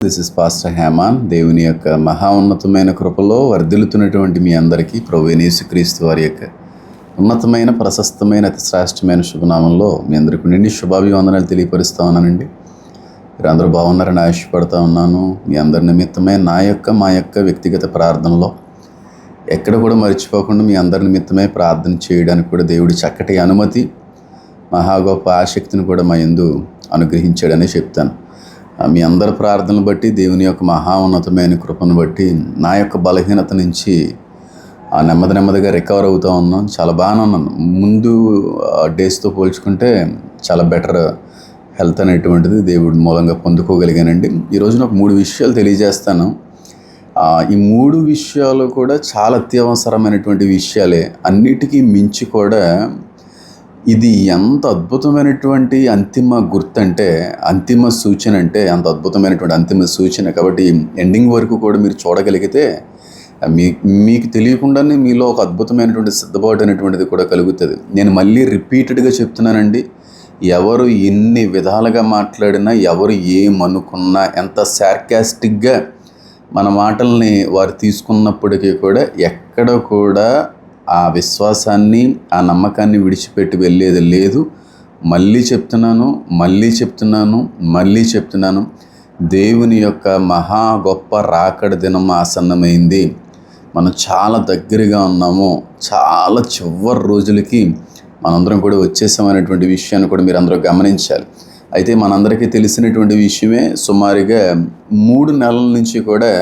This is pastor హేమాన్. దేవుని యొక్క మహా ఉన్నతమైన కృపలో వర్ధిల్లుతున్నటువంటి మీ అందరికీ ప్రభువైన యేసుక్రీస్తు వారి యొక్క ఉన్నతమైన ప్రశస్తమైన అతి శ్రేష్టమైన శుభనామంలో మీ అందరికీ నిండి శుభాభివందనాలు తెలియపరుస్తూ ఉన్నానండి. మీరు అందరూ బాగున్నారని ఆశపడతా ఉన్నాను. మీ అందరి నిమిత్తమే మా యొక్క వ్యక్తిగత ప్రార్థనలో ఎక్కడ కూడా మర్చిపోకుండా మీ అందరి నిమిత్తమే ప్రార్థన చేయడానికి కూడా దేవుడి చక్కటి అనుమతి, మహా గొప్ప ఆసక్తిని కూడా మా యందు అనుగ్రహించాడని చెప్తాను. మీ అందరి ప్రార్థనలు బట్టి, దేవుని యొక్క మహా ఉన్నతమైన కృపను బట్టి నా యొక్క బలహీనత నుంచి నెమ్మదిగా రికవర్ అవుతూ ఉన్నాను. చాలా బాగానే ఉన్నాను. ముందు డేస్తో పోల్చుకుంటే చాలా బెటర్ హెల్త్ అనేటువంటిది దేవుడి మూలంగా పొందుకోగలిగానండి. ఈరోజు నాకు 3 విషయాలు తెలియజేస్తాను. ఈ 3 విషయాలు కూడా చాలా అత్యవసరమైనటువంటి విషయాలే. అన్నిటికీ మించి కూడా ఇది ఎంత అద్భుతమైనటువంటి అంతిమ గుర్తు అంటే, అంతిమ సూచన అంటే అంత అద్భుతమైనటువంటి అంతిమ సూచన. కాబట్టి ఎండింగ్ వరకు కూడా మీరు చూడగలిగితే మీకు తెలియకుండానే మీలో ఒక అద్భుతమైనటువంటి సిద్ధపాటు అనేటువంటిది కూడా కలుగుతుంది. నేను మళ్ళీ రిపీటెడ్గా చెప్తున్నానండి, ఎవరు ఎన్ని విధాలుగా మాట్లాడినా, ఎవరు ఏమనుకున్నా, ఎంత సార్కాస్టిక్గా మన మాటల్ని వారు తీసుకున్నప్పటికీ కూడా ఎక్కడ కూడా ఆ విశ్వాసాన్ని, ఆ నమ్మకాన్ని విడిచిపెట్టి వెళ్ళేది లేదు. మళ్ళీ చెప్తున్నాను, దేవుని యొక్క మహా గొప్ప రాకడ దినం ఆసన్నమైంది. మనం చాలా దగ్గరగా ఉన్నాము. చాలా చివరి రోజులకి మనందరం కూడా వచ్చేసామనేటువంటి విషయాన్ని కూడా మీరు అందరూ గమనించాలి. అయితే మనందరికీ తెలిసినటువంటి విషయమే, సుమారుగా 3 నెలల నుంచి కూడా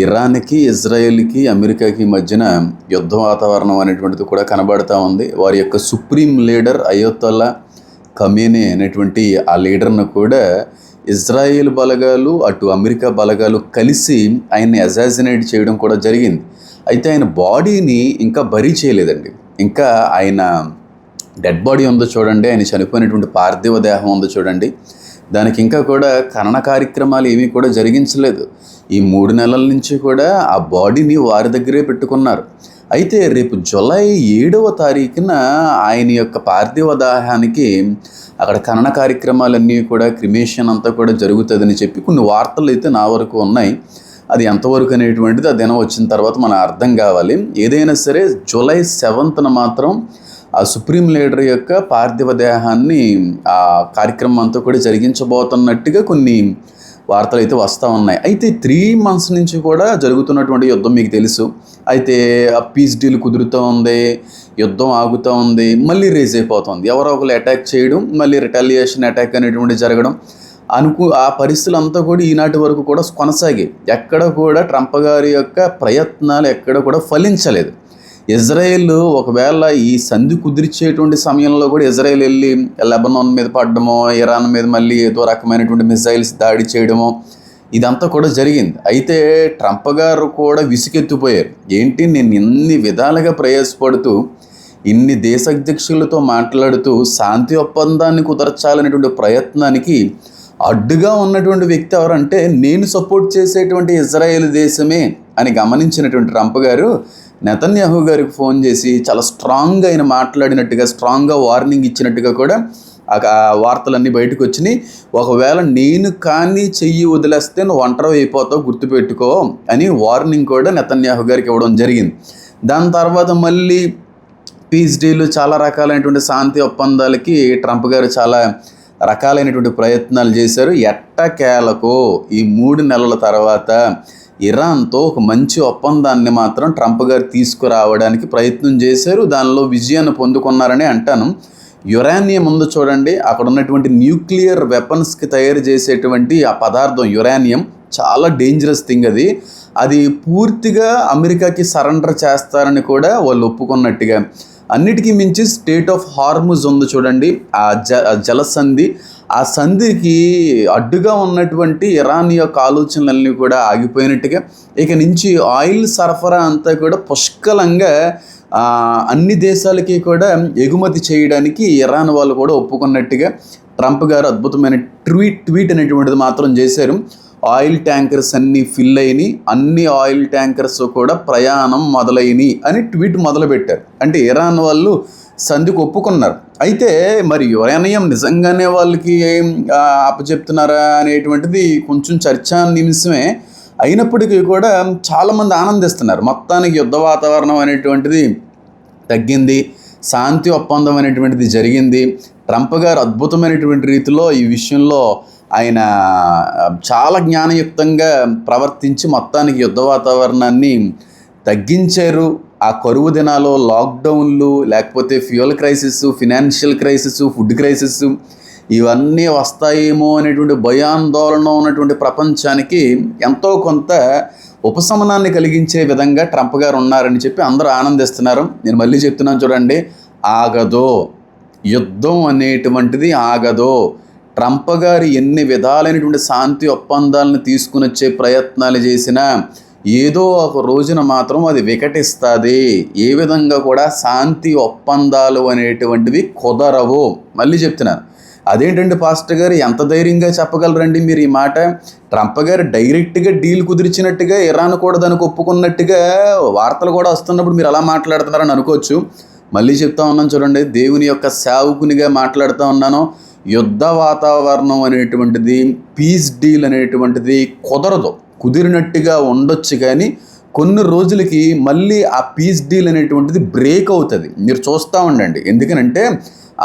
ఇరాన్కి, ఇజ్రాయెల్కి, అమెరికాకి మధ్యన యుద్ధ వాతావరణం అనేటువంటిది కూడా కనబడుతూ ఉంది. వారి యొక్క సుప్రీం లీడర్ అయోతల్లా ఖమేనీ అనేటువంటి ఆ లీడర్ను కూడా ఇజ్రాయెల్ బలగాలు, అటు అమెరికా బలగాలు కలిసి ఆయన్ని అసాసినేట్ చేయడం కూడా జరిగింది. అయితే ఆయన బాడీని ఇంకా బరీ చేయలేదండి. ఇంకా ఆయన డెడ్ బాడీ ఉందో చూడండి, ఆయన చనిపోయినటువంటి పార్థివ దేహం ఉందో చూడండి, దానికి ఇంకా కూడా ఖనన కార్యక్రమాలు ఏమీ కూడా జరిగించలేదు. ఈ 3 నెలల నుంచి కూడా ఆ బాడీని వారి దగ్గరే పెట్టుకున్నారు. అయితే రేపు జూలై 7వ తారీఖున ఆయన యొక్క పార్థివ దేహానికి అక్కడ ఖనన కార్యక్రమాలన్నీ కూడా, క్రిమేషన్ అంతా కూడా జరుగుతుందని చెప్పి కొన్ని వార్తలు అయితే నా వరకు ఉన్నాయి. అది ఎంతవరకు అనేటువంటిది ఆ దినం వచ్చిన తర్వాత మనం అర్థం కావాలి. ఏదైనా సరే జూలై 7న మాత్రం ఆ సుప్రీం లీడర్ యొక్క పార్థివ దేహాన్ని ఆ కార్యక్రమం అంతా కూడా జరిగించబోతున్నట్టుగా కొన్ని వార్తలు అయితే వస్తూ ఉన్నాయి. అయితే 3 months నుంచి కూడా జరుగుతున్నటువంటి యుద్ధం మీకు తెలుసు. అయితే ఆ పీస్ డీల్ కుదురుతూ ఉంది, యుద్ధం ఆగుతూ ఉంది, మళ్ళీ రేజ్ అయిపోతుంది. ఎవరో ఒకరు అటాక్ చేయడం, మళ్ళీ రిటాలియేషన్ అటాక్ అనేటువంటి జరగడం ఆ పరిస్థితులు అంతా కూడా ఈనాటి వరకు కూడా కొనసాగాయి. ఎక్కడ కూడా ట్రంప్ గారి యొక్క ప్రయత్నాలు ఎక్కడ కూడా ఫలించలేదు. ఇజ్రాయెల్ ఒకవేళ ఈ సంధి కుదిర్చేటువంటి సమయంలో కూడా ఇజ్రాయెల్ వెళ్ళి లెబనాన్ మీద పడడమో, ఇరాన్ మీద మళ్ళీ ఏదో రకమైనటువంటి మిసైల్స్ దాడి చేయడమో ఇదంతా కూడా జరిగింది. అయితే ట్రంప్ గారు కూడా విసుకెత్తిపోయారు. ఏంటి, నేను ఇన్ని విధాలుగా ప్రయాసపడుతూ, ఇన్ని దేశాధ్యక్షులతో మాట్లాడుతూ శాంతి ఒప్పందాన్ని కుదర్చాలనేటువంటి ప్రయత్నానికి అడ్డుగా ఉన్నటువంటి వ్యక్తి ఎవరంటే, నేను సపోర్ట్ చేసేటువంటి ఇజ్రాయెల్ దేశమే అని గమనించినటువంటి ట్రంప్ గారు నెతన్యాహు గారికి ఫోన్ చేసి చాలా స్ట్రాంగ్గా ఆయన మాట్లాడినట్టుగా, స్ట్రాంగ్గా వార్నింగ్ ఇచ్చినట్టుగా కూడా ఆ వార్తలన్నీ బయటకు వచ్చినాయి. ఒకవేళ నేను కానీ చెయ్యి వదిలేస్తే నువ్వు ఒంటరి అయిపోతావు, గుర్తుపెట్టుకో అని వార్నింగ్ కూడా నెతన్యాహు గారికి ఇవ్వడం జరిగింది. దాని తర్వాత మళ్ళీ పీస్ డీలు, చాలా రకాలైనటువంటి శాంతి ఒప్పందాలకి ట్రంప్ గారు చాలా రకాలైనటువంటి ప్రయత్నాలు చేశారు. ఎట్టకేలకు ఈ 3 నెలల తర్వాత ఇరాన్తో ఒక మంచి ఒప్పందాన్ని మాత్రం ట్రంప్ గారు తీసుకురావడానికి ప్రయత్నం చేశారు. దానిలో విజయాన్ని పొందుకున్నారని అంటాను. యురేనియం ఉందో చూడండి, అక్కడ ఉన్నటువంటి న్యూక్లియర్ వెపన్స్కి తయారు చేసేటువంటి ఆ పదార్థం యురేనియం చాలా డేంజరస్ థింగ్. అది పూర్తిగా అమెరికాకి సరెండర్ చేస్తారని కూడా వాళ్ళు ఒప్పుకున్నట్టుగా. అన్నిటికీ మించి స్టేట్ ఆఫ్ హార్ముజ్ ఉంది చూడండి, ఆ జలసంధి, ఆ సంధికి అడ్డుగా ఉన్నటువంటి ఇరాన్ యొక్క ఆలోచనలన్నీ కూడా ఆగిపోయినట్టుగా, ఇక నుంచి ఆయిల్ సరఫరా అంతా కూడా పుష్కలంగా అన్ని దేశాలకి కూడా ఎగుమతి చేయడానికి ఇరాన్ వాళ్ళు కూడా ఒప్పుకున్నట్టుగా ట్రంప్ గారు అద్భుతమైన ట్వీట్ అనేటువంటిది మాత్రం చేశారు. ఆయిల్ ట్యాంకర్స్ అన్నీ ఫిల్ అయినాయి, అన్ని ఆయిల్ ట్యాంకర్స్ కూడా ప్రయాణం మొదలైనవి అని ట్వీట్ మొదలుపెట్టారు. అంటే ఇరాన్ వాళ్ళు సంధికి ఒప్పుకున్నారు. అయితే మరి యురేనియం నిజంగానే వాళ్ళకి అప్పచెప్తున్నారా అనేటువంటిది కొంచెం చర్చానీయాంశమే. అయినప్పటికీ కూడా చాలామంది ఆనందిస్తున్నారు. మొత్తానికి యుద్ధ వాతావరణం అనేటువంటిది తగ్గింది, శాంతి ఒప్పందం అనేటువంటిది జరిగింది. ట్రంప్ గారు అద్భుతమైనటువంటి రీతిలో ఈ విషయంలో ఆయన చాలా జ్ఞానయుక్తంగా ప్రవర్తించి మొత్తానికి యుద్ధ వాతావరణాన్ని తగ్గించారు. ఆ కరువు దినాలు, లాక్డౌన్లు, లేకపోతే fuel crisis, financial crisis, food crisis ఇవన్నీ వస్తాయేమో అనేటువంటి భయాందోళన ఉన్నటువంటి ప్రపంచానికి ఎంతో కొంత ఉపశమనాన్ని కలిగించే విధంగా ట్రంప్ గారు ఉన్నారని చెప్పి అందరూ ఆనందిస్తున్నారు. నేను మళ్ళీ చెప్తున్నాను చూడండి, ఆగదో, యుద్ధం అనేటువంటిది ఆగదో. ట్రంప్ గారు ఎన్ని విధాలైనటువంటి శాంతి ఒప్పందాలను తీసుకుని వచ్చే ప్రయత్నాలు చేసినా ఏదో ఒక రోజున మాత్రం అది వికటిస్తుంది. ఏ విధంగా కూడా శాంతి ఒప్పందాలు అనేటువంటివి కుదరవు. మళ్ళీ చెప్తున్నాను, అదేంటండి పాస్టర్ గారు ఎంత ధైర్యంగా చెప్పగలరండి మీరు ఈ మాట? ట్రంప్ గారు డైరెక్ట్గా డీల్ కుదిర్చినట్టుగా ఇరాన్ కూడా దానికి ఒప్పుకున్నట్టుగా వార్తలు కూడా వస్తున్నప్పుడు మీరు అలా మాట్లాడుతున్నారని అనుకోవచ్చు. మళ్ళీ చెప్తా ఉన్నాను చూడండి, దేవుని యొక్క సేవకునిగా మాట్లాడుతూ ఉన్నాను. యుద్ధ వాతావరణం అనేటువంటిది, పీస్ డీల్ అనేటువంటిది కుదరదు. కుదిరినట్టుగా ఉండొచ్చు కానీ కొన్ని రోజులకి మళ్ళీ ఆ పీస్ డీల్ అనేటువంటిది బ్రేక్ అవుతుంది. మీరు చూస్తూ ఉండండి. ఎందుకనంటే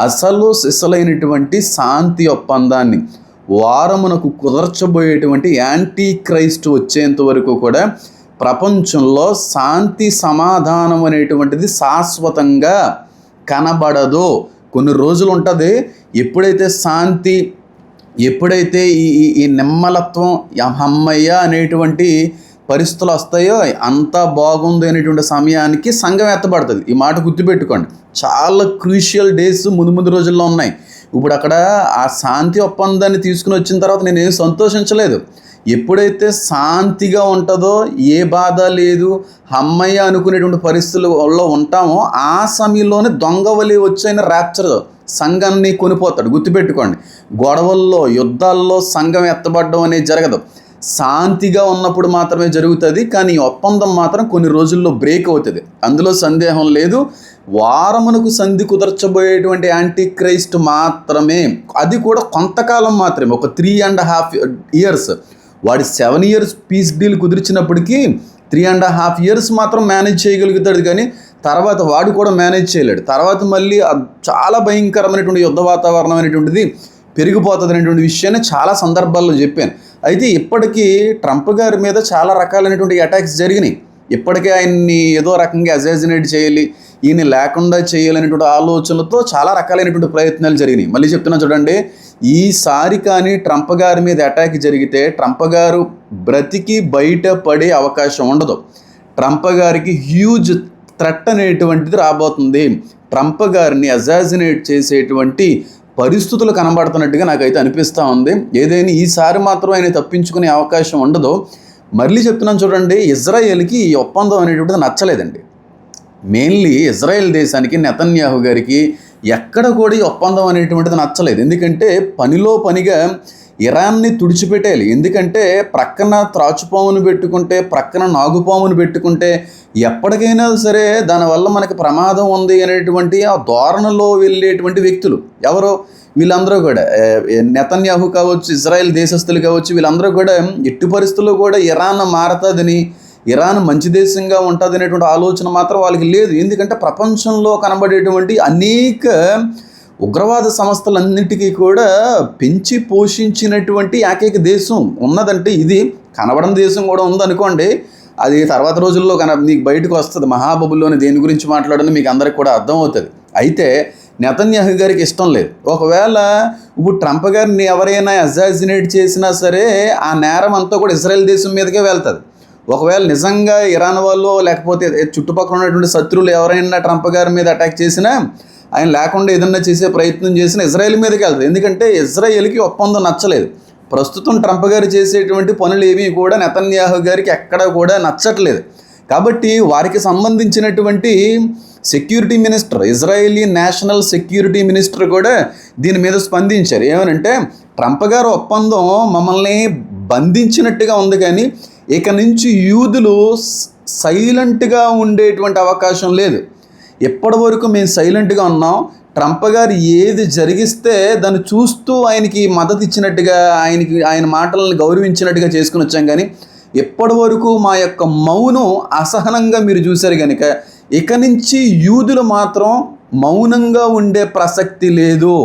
అసలు సిసలైనటువంటి శాంతి ఒప్పందాన్ని వారమునకు కుదర్చబోయేటువంటి యాంటీ క్రైస్ట్ వచ్చేంత వరకు కూడా ప్రపంచంలో శాంతి సమాధానం అనేటువంటిది శాశ్వతంగా కనబడదు. కొన్ని రోజులు ఉంటుంది. ఎప్పుడైతే శాంతి, ఎప్పుడైతే ఈ నిమ్మలత్వం, అమ్మయ్య అనేటువంటి పరిస్థితులు వస్తాయో అంతా బాగుంది అనేటువంటి సమయానికి సంఘం ఎత్తబడుతుంది. ఈ మాట గుర్తుపెట్టుకోండి. చాలా క్రూషియల్ డేస్ ముందు రోజుల్లో ఉన్నాయి. ఇప్పుడు అక్కడ ఆ శాంతి ఒప్పందాన్ని తీసుకుని వచ్చిన తర్వాత నేనేం సంతోషించలేదు. ఎప్పుడైతే శాంతిగా ఉంటుందో, ఏ బాధ లేదు, అమ్మయ్య అనుకునేటువంటి పరిస్థితుల్లో ఉంటామో ఆ సమయంలోనే దొంగవలి వచ్చైన ర్యాప్చర్ సంఘాన్ని కొనిపోతాడు. గుర్తుపెట్టుకోండి, గొడవల్లో, యుద్ధాల్లో సంఘం ఎత్తబడడం అనేది జరగదు. శాంతిగా ఉన్నప్పుడు మాత్రమే జరుగుతుంది. కానీ ఈ ఒప్పందం మాత్రం కొన్ని రోజుల్లో బ్రేక్ అవుతుంది, అందులో సందేహం లేదు. వారమునకు సంధి కుదర్చబోయేటువంటి యాంటీ క్రైస్ట్ మాత్రమే, అది కూడా కొంతకాలం మాత్రమే, ఒక 3.5 years. వాడి 7 years పీస్ డీల్ కుదిర్చినప్పటికీ 3.5 years మాత్రం మేనేజ్ చేయగలుగుతాడు. కానీ తర్వాత వాడు కూడా మేనేజ్ చేయలేడు. తర్వాత మళ్ళీ చాలా భయంకరమైనటువంటి యుద్ధ వాతావరణం అనేటువంటిది పెరిగిపోతుంది అనేటువంటి విషయాన్ని చాలా సందర్భాల్లో చెప్పాను. అయితే ఇప్పటికీ ట్రంప్ గారి మీద చాలా రకాలైనటువంటి అటాక్స్ జరిగినాయి. ఇప్పటికే ఆయన్ని ఏదో రకంగా అసాసినేట్ చేయాలి, ఈయన లేకుండా చేయాలనేటువంటి ఆలోచనలతో చాలా రకాలైనటువంటి ప్రయత్నాలు జరిగినాయి. మళ్ళీ చెప్తున్నా చూడండి, ఈసారి కానీ ట్రంప్ గారి మీద అటాక్ జరిగితే ట్రంప్ గారు బ్రతికి బయట పడే అవకాశం ఉండదు. ట్రంప్ గారికి హ్యూజ్ థ్రెట్ అనేటువంటిది రాబోతుంది. ట్రంప్ గారిని అసాసినేట్ చేసేటువంటి పరిస్థితులు కనబడుతున్నట్టుగా నాకైతే అనిపిస్తూ ఉంది. ఏదైనా ఈసారి మాత్రం ఆయన తప్పించుకునే అవకాశం ఉండదు. మళ్ళీ చెప్తున్నాను చూడండి, ఇజ్రాయేల్కి ఈ ఒప్పందం అనేటువంటిది నచ్చలేదండి. మెయిన్లీ ఇజ్రాయెల్ దేశానికి, నెతన్యాహు గారికి ఎక్కడ కూడా ఈ ఒప్పందం అనేటువంటిది నచ్చలేదు. ఎందుకంటే పనిలో పనిగా ఇరాన్ని తుడిచిపెట్టేయాలి. ఎందుకంటే ప్రక్కన త్రాచుపామును పెట్టుకుంటే, ప్రక్కన నాగుపామును పెట్టుకుంటే ఎప్పటికైనా సరే దానివల్ల మనకి ప్రమాదం ఉంది అనేటువంటి ఆ ధోరణిలో వెళ్ళేటువంటి వ్యక్తులు ఎవరో వీళ్ళందరూ కూడా, నెతన్యాహు కావచ్చు, ఇజ్రాయెల్ దేశస్తులు కావచ్చు, వీళ్ళందరూ కూడా ఎట్టి పరిస్థితుల్లో కూడా ఇరాన్ మారుతుందని, ఇరాన్ మంచి దేశంగా ఉంటుంది అనేటువంటి ఆలోచన మాత్రం వాళ్ళకి లేదు. ఎందుకంటే ప్రపంచంలో కనబడేటువంటి అనేక ఉగ్రవాద సంస్థలన్నిటికీ కూడా పెంచి పోషించినటువంటి ఏకైక దేశం ఉన్నదంటే ఇది. కనబడని దేశం కూడా ఉందనుకోండి, అది తర్వాత రోజుల్లో మీకు బయటకు వస్తుంది. మహాబబుల్లోని దేని గురించి మాట్లాడని మీకు అందరికి కూడా అర్థమవుతుంది. అయితే నెతన్యాహు గారికి ఇష్టం లేదు. ఒకవేళ ఇప్పుడు ట్రంప్ గారిని ఎవరైనా అసాసినేట్ చేసినా సరే ఆ నేరం అంతా కూడా ఇజ్రాయెల్ దేశం మీదకే వెళ్తుంది. ఒకవేళ నిజంగా ఇరాన్ వాళ్ళు లేకపోతే చుట్టుపక్కల ఉన్నటువంటి శత్రువులు ఎవరైనా ట్రంప్ గారి మీద అటాక్ చేసినా, ఆయన లేకుండా ఏదన్నా చేసే ప్రయత్నం చేసినా ఇజ్రాయెల్ మీదకి వెళ్తుంది. ఎందుకంటే ఇజ్రాయెల్కి ఒప్పందం నచ్చలేదు. ప్రస్తుతం ట్రంప్ గారు చేసేటువంటి పనులు ఏమీ కూడా నెతన్యాహు గారికి ఎక్కడ కూడా నచ్చట్లేదు. కాబట్టి వారికి సంబంధించినటువంటి security minister, Israeli national security minister కూడా దీని మీద స్పందించారు. ఏమనంటే, ట్రంప్ గారు ఒప్పందం మమ్మల్ని బంధించినట్టుగా ఉంది, కానీ ఇక నుంచి యూదులు సైలెంట్గా ఉండేటువంటి అవకాశం లేదు. ఎప్పటి వరకు మేము సైలెంట్గా ఉన్నాం. ట్రంప్ గారు ఏది జరిగిస్తే దాన్ని చూస్తూ ఆయనకి మద్దతు ఇచ్చినట్టుగా, ఆయన మాటలను గౌరవించినట్టుగా చేసుకుని వచ్చాం. కానీ ఎప్పటి వరకు మా యొక్క మౌనం అసహనంగా మీరు చూశారు కనుక ఇక నుంచి యూదులు మాత్రం మౌనంగా ఉండే ప్రసక్తి లేదు.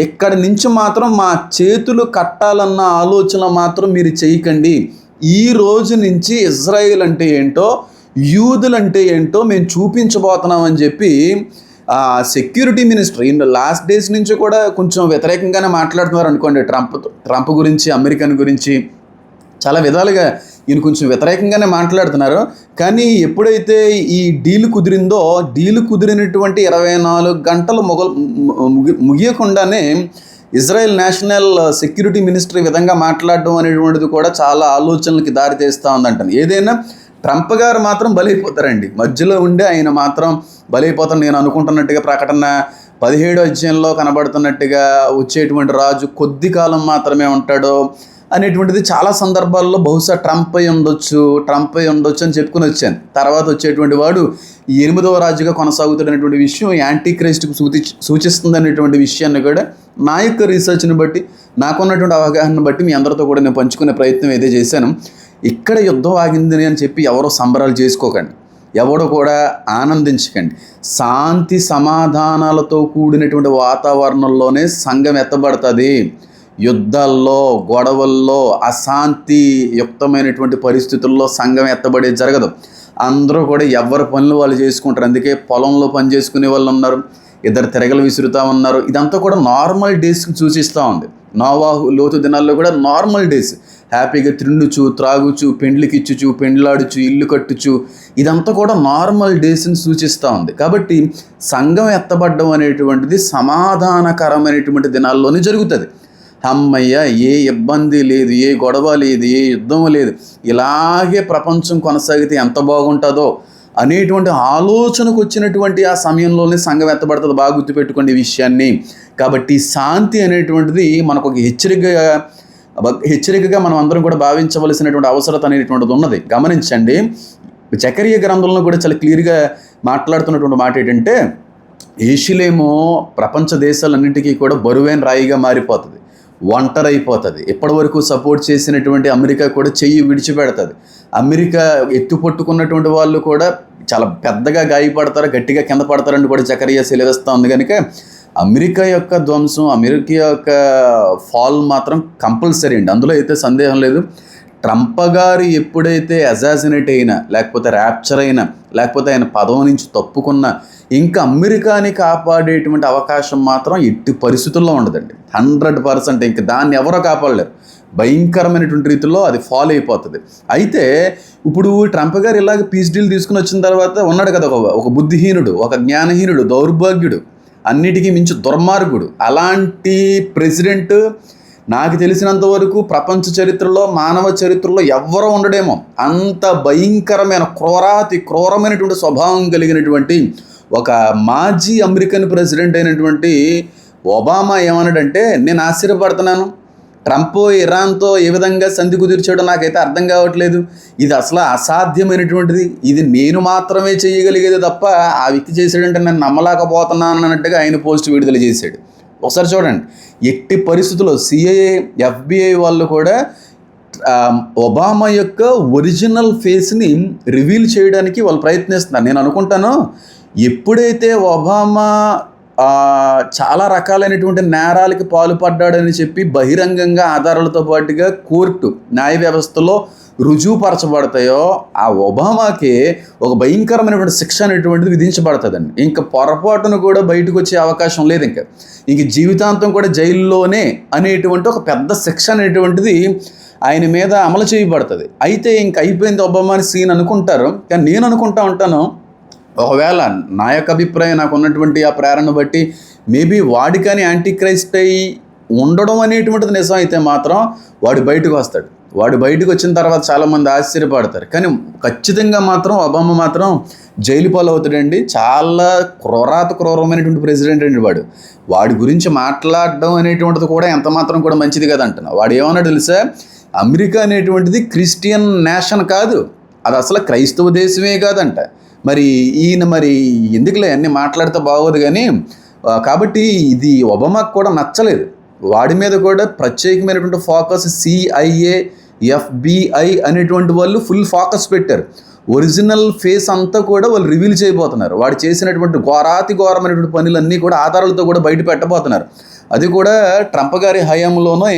ఇక్కడి నుంచి మాత్రం మా చేతులు కట్టాలన్న ఆలోచన మాత్రం మీరు చేయకండి. ఈ రోజు నుంచి ఇజ్రాయిల్ అంటే ఏంటో, యూదులు అంటే ఏంటో మేము చూపించబోతున్నామని చెప్పి సెక్యూరిటీ మినిస్టర్ లాస్ట్ డేస్ నుంచి కూడా కొంచెం వ్యతిరేకంగానే మాట్లాడుతున్నారు అనుకోండి. ట్రంప్ గురించి, అమెరికన్ గురించి చాలా విధాలుగా ఈయన కొంచెం వ్యతిరేకంగానే మాట్లాడుతున్నారు. కానీ ఎప్పుడైతే ఈ డీల్ కుదిరిందో, డీల్ కుదిరినటువంటి 24 గంటలు ముగియకుండానే ఇజ్రాయెల్ నేషనల్ సెక్యూరిటీ మినిస్టర్ ఈ విధంగా మాట్లాడడం అనేటువంటిది కూడా చాలా ఆలోచనలకి దారితీస్తూ ఉందంటాను. ఏదైనా ట్రంప్ గారు మాత్రం బలైపోతారండి. మధ్యలో ఉండి ఆయన మాత్రం బలైపోతాను. నేను అనుకుంటున్నట్టుగా ప్రకటన 17వ అధ్యాయంలో కనబడుతున్నట్టుగా వచ్చేటువంటి రాజు కొద్ది కాలం మాత్రమే ఉంటాడు అనేటువంటిది చాలా సందర్భాల్లో బహుశా ట్రంప్ అయి ఉండొచ్చు అని చెప్పుకుని వచ్చాను. తర్వాత వచ్చేటువంటి వాడు 8వ రాజుగా కొనసాగుతున్నటువంటి విషయం యాంటీ క్రైస్ట్కు సూచిస్తుంది అనేటువంటి విషయాన్ని కూడా నా యొక్క రీసెర్చ్ని బట్టి, నాకున్నటువంటి అవగాహనను బట్టి మీ అందరితో కూడా నేను పంచుకునే ప్రయత్నం అయితే చేశాను. ఇక్కడ యుద్ధం ఆగిందని అని చెప్పి ఎవరో సంబరాలు చేసుకోకండి, ఎవడో కూడా ఆనందించకండి. శాంతి సమాధానాలతో కూడినటువంటి వాతావరణంలోనే సంఘం ఎత్తబడుతుంది. యుద్ధాల్లో, గొడవల్లో, అశాంతియుక్తమైనటువంటి పరిస్థితుల్లో సంఘం ఎత్తబడే జరగదు. అందరూ కూడా ఎవరి పనులు వాళ్ళు చేసుకుంటారు. అందుకే పొలంలో పని చేసుకునే వాళ్ళు ఉన్నారు, ఇద్దరు తిరగలు విసురుతూ ఉన్నారు. ఇదంతా కూడా నార్మల్ డేస్కి సూచిస్తూ ఉంది. నోవాహు, లోతు దినాల్లో కూడా నార్మల్ డేస్. హ్యాపీగా తిండుచు, త్రాగుచు, పెండ్లికిచ్చుచు, పెండ్లాడుచు, ఇల్లు కట్టుచు, ఇదంతా కూడా నార్మల్ డేస్ని సూచిస్తూ ఉంది. కాబట్టి సంఘం ఎత్తబడ్డం అనేటువంటిది సమాధానకరమైనటువంటి దినాల్లోనే జరుగుతుంది. అమ్మయ్య, ఏ ఇబ్బంది లేదు, ఏ గొడవ లేదు, ఏ యుద్ధం లేదు, ఇలాగే ప్రపంచం కొనసాగితే ఎంత బాగుంటుందో అనేటువంటి ఆలోచనకు వచ్చినటువంటి ఆ సమయంలోనే సంఘం ఎత్తబడుతుంది. బాగా గుర్తుపెట్టుకోండి ఈ విషయాన్ని. కాబట్టి శాంతి అనేటువంటిది మనకు ఒక హెచ్చరికగా మనం అందరం కూడా భావించవలసినటువంటి అవసరత అనేటువంటిది ఉన్నది. గమనించండి, జకరియా గ్రంథంలో కూడా చాలా క్లియర్గా మాట్లాడుతున్నటువంటి మాట ఏంటంటే, యెరూషలేము ప్రపంచ దేశాలన్నింటికీ కూడా బరువైన రాయిగా మారిపోతుంది, ఒంటరైపోతుంది. ఇప్పటి వరకు సపోర్ట్ చేసినటువంటి అమెరికా కూడా చెయ్యి విడిచిపెడుతుంది. అమెరికా ఎత్తుపట్టుకున్నటువంటి వాళ్ళు కూడా చాలా పెద్దగా గాయపడతారు, గట్టిగా కింద పడతారని కూడా జకరియా సెలవిస్తూ ఉంది. కనుక అమెరికా యొక్క ధ్వంసం, అమెరికా యొక్క ఫాల్ మాత్రం కంపల్సరీ అండి, అందులో అయితే సందేహం లేదు. ట్రంప్ గారు ఎప్పుడైతే అసాసినేట్ అయినా, లేకపోతే ర్యాప్చర్ అయినా, లేకపోతే ఆయన పదవి నుంచి తప్పుకున్నా, ఇంకా అమెరికాని కాపాడేటువంటి అవకాశం మాత్రం ఎట్టి పరిస్థితుల్లో ఉండదండి. 100%. ఇంక దాన్ని ఎవరో కాపాడలేరు. భయంకరమైనటువంటి రీతిలో అది ఫాలో అయిపోతుంది. అయితే ఇప్పుడు ట్రంప్ గారు ఇలాగ పీస్ డీల్ తీసుకుని వచ్చిన తర్వాత ఉన్నాడు కదా ఒక బుద్ధిహీనుడు, ఒక జ్ఞానహీనుడు, దౌర్భాగ్యుడు, అన్నిటికీ మించి దుర్మార్గుడు. అలాంటి ప్రెసిడెంట్ నాకు తెలిసినంత వరకు ప్రపంచ చరిత్రలో, మానవ చరిత్రలో ఎవ్వరూ ఉండడేమో. అంత భయంకరమైన క్రూరమైనటువంటి స్వభావం కలిగినటువంటి ఒక మాజీ అమెరికన్ ప్రెసిడెంట్ అయినటువంటి ఒబామా ఏమన్నాడంటే, నేను ఆశ్చర్యపడుతున్నాను, ట్రంప్ ఇరాన్తో ఏ విధంగా సంధి కుదిర్చాడో నాకైతే అర్థం కావట్లేదు. ఇది అసలు అసాధ్యమైనటువంటిది, ఇది నేను మాత్రమే చేయగలిగేది తప్ప ఆ వ్యక్తి చేశాడంటే నేను నమ్మలేకపోతున్నాను అన్నట్టుగా ఆయన పోస్ట్ విడుదల చేశాడు. ఒకసారి చూడండి, ఎట్టి పరిస్థితుల్లో సిఐఏ, FBI వాళ్ళు కూడా ఒబామా యొక్క ఒరిజినల్ ఫేస్ని రివీల్ చేయడానికి వాళ్ళు ప్రయత్నిస్తున్నారు. నేను అనుకుంటాను, ఎప్పుడైతే ఒబామా చాలా రకాలైనటువంటి నేరాలకి పాల్పడ్డాడని చెప్పి బహిరంగంగా ఆధారాలతో పాటుగా కోర్టు, న్యాయ వ్యవస్థలో రుజువుపరచబడతాయో, ఆ ఒబామాకి ఒక భయంకరమైనటువంటి శిక్ష అనేటువంటిది విధించబడుతుందండి. ఇంకా పొరపాటును కూడా బయటకు వచ్చే అవకాశం లేదు. ఇంక జీవితాంతం కూడా జైల్లోనే అనేటువంటి ఒక పెద్ద శిక్ష అనేటువంటిది ఆయన మీద అమలు చేయబడుతుంది. అయితే ఇంక అయిపోయింది ఒబామా అని సీన్ అనుకుంటారు. కానీ నేను అనుకుంటా ఉంటాను, ఒకవేళ నా యొక్క అభిప్రాయం, నాకు ఉన్నటువంటి ఆ ప్రేరణ బట్టి మేబీ వాడి కానీ యాంటీ క్రైస్ట్ అయి ఉండడం అనేటువంటిది నిజం అయితే మాత్రం వాడు బయటకు వస్తాడు. వాడు బయటకు వచ్చిన తర్వాత చాలామంది ఆశ్చర్యపడతారు. కానీ ఖచ్చితంగా మాత్రం ఒబామా మాత్రం జైలు పాలు అవుతాడండి. చాలా క్రూరమైనటువంటి ప్రెసిడెంట్ అండి వాడి గురించి మాట్లాడడం అనేటువంటిది కూడా ఎంత మాత్రం కూడా మంచిది కదా అంటున్నా. వాడు ఏమన్నాడు తెలుసా, అమెరికా అనేటువంటిది క్రిస్టియన్ నేషన్ కాదు, అది అసలు క్రైస్తవ దేశమే కాదంట. మరి ఈయన మరి ఎందుకులే అన్నీ మాట్లాడితే బాగోదు కానీ కాబట్టి ఇది ఒబామాకు కూడా నచ్చలేదు. వాడి మీద కూడా ప్రత్యేకమైనటువంటి ఫోకస్ CIA FBI అనేటువంటి వాళ్ళు ఫుల్ ఫోకస్ పెట్టారు. ఒరిజినల్ ఫేస్ అంతా కూడా వాళ్ళు రివీల్ చేయబోతున్నారు. వాడు చేసినటువంటి ఘోరమైనటువంటి పనులన్నీ కూడా ఆధారాలతో కూడా బయట పెట్టబోతున్నారు. అది కూడా ట్రంప్ గారి హయాంలోనే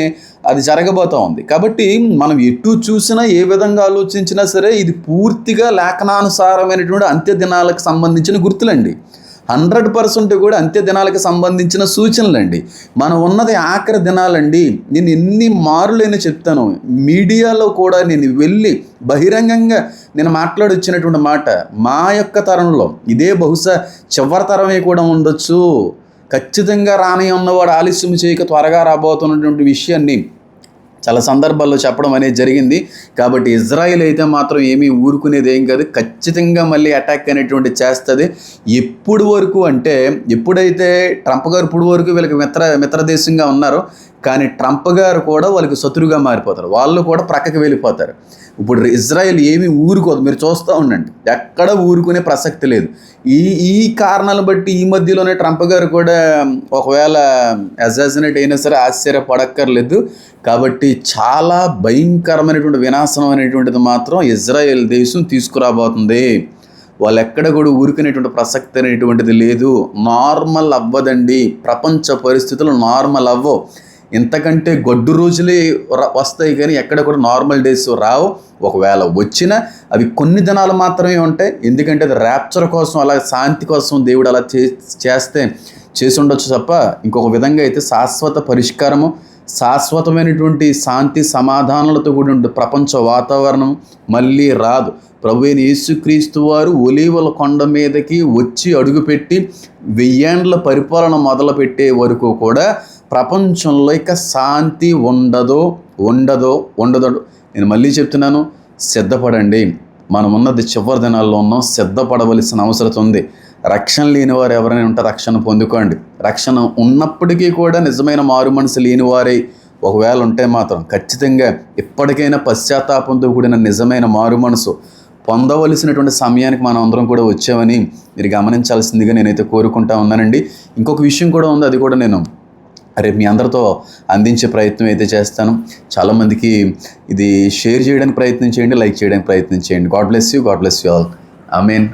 అది జరగబోతూ ఉంది. కాబట్టి మనం ఎటు చూసినా ఏ విధంగా ఆలోచించినా సరే ఇది పూర్తిగా లేఖనానుసారమైనటువంటి అంత్య దినాలకు సంబంధించిన గుర్తులండి. 100% కూడా అంత్య దినాలకు సంబంధించిన సూచనలండి. మనం ఉన్నది ఆఖరి దినాలండి. నేను ఎన్ని మారులైనా చెప్తాను, మీడియాలో కూడా నేను వెళ్ళి బహిరంగంగా నేను మాట్లాడొచ్చినటువంటి మాట, మా యొక్క తరంలో ఇదే బహుశా చివరి తరమే కూడా ఉండొచ్చు. ఖచ్చితంగా రాని ఉన్నవాడు ఆలస్యం చేయక త్వరగా రాబోతున్నటువంటి విషయాన్ని చాలా సందర్భాల్లో చెప్పడం అనేది జరిగింది. కాబట్టి ఇజ్రాయిల్ అయితే మాత్రం ఏమీ ఊరుకునేది ఏం కాదు, ఖచ్చితంగా మళ్ళీ అటాక్ అనేటువంటి చేస్తుంది. ఎప్పుడు వరకు అంటే ఎప్పుడైతే ట్రంప్ గారు ఇప్పుడు వరకు వీళ్ళకి మిత్రదేశంగా ఉన్నారో, కానీ ట్రంప్ గారు కూడా వాళ్ళకి శత్రువుగా మారిపోతారు. వాళ్ళు కూడా ప్రక్కకి వెళ్ళిపోతారు. ఇప్పుడు ఇజ్రాయెల్ ఏమీ ఊరుకోదు, మీరు చూస్తూ ఉండండి, ఎక్కడ ఊరుకునే ప్రసక్తి లేదు. ఈ కారణాలను బట్టి ఈ మధ్యలోనే ట్రంప్ గారు కూడా ఒకవేళ అసాసినేట్ అయినా సరే ఆశ్చర్యపడక్కర్లేదు. కాబట్టి చాలా భయంకరమైనటువంటి వినాశనం అనేటువంటిది మాత్రం ఇజ్రాయెల్ దేశం తీసుకురాబోతుంది. వాళ్ళు ఎక్కడ కూడా ఊరుకునేటువంటి ప్రసక్తి అనేటువంటిది లేదు. నార్మల్ అవ్వదండి, ప్రపంచ పరిస్థితులు నార్మల్ అవ్వవు. ఇంతకంటే గొడ్డు రోజులే వస్తాయి కానీ ఎక్కడ కూడా నార్మల్ డేస్ రావు. ఒకవేళ వచ్చినా అవి కొన్ని దినాలు మాత్రమే ఉంటాయి. ఎందుకంటే అది ర్యాప్చర్ కోసం, అలా శాంతి కోసం దేవుడు అలా చేసి ఉండొచ్చు తప్ప ఇంకొక విధంగా అయితే శాశ్వత పరిష్కారము, శాశ్వతమైనటువంటి శాంతి సమాధానాలతో కూడిన ప్రపంచ వాతావరణం మళ్ళీ రాదు. ప్రభువైన యేసుక్రీస్తు వారు ఒలీవల కొండ మీదకి వచ్చి అడుగుపెట్టి 1000 ఏండ్ల పరిపాలన మొదలుపెట్టే వరకు కూడా ప్రపంచంలో ఇక శాంతి ఉండదో. నేను మళ్ళీ చెప్తున్నాను, సిద్ధపడండి. మనం ఉన్నది చివరి దినాల్లో ఉన్నాం, సిద్ధపడవలసిన అవసరం ఉంది. రక్షణ లేని వారు ఎవరైనా ఉంటే రక్షణ పొందుకోండి. రక్షణ ఉన్నప్పటికీ కూడా నిజమైన మారు మనసు లేని వారే ఒకవేళ ఉంటే మాత్రం ఖచ్చితంగా ఎప్పటికైనా పశ్చాత్తాపంతో కూడిన నిజమైన మారు మనసు పొందవలసినటువంటి సమయానికి మనం అందరం కూడా వచ్చామని మీరు గమనించాల్సిందిగా నేనైతే కోరుకుంటా ఉన్నానండి. ఇంకొక విషయం కూడా ఉంది, అది కూడా నేను రేపు మీ అందరితో అందించే ప్రయత్నం అయితే చేస్తాను. చాలామందికి ఇది షేర్ చేయడానికి ప్రయత్నం చేయండి, లైక్ చేయడానికి ప్రయత్నం చేయండి. God bless you all. Amen.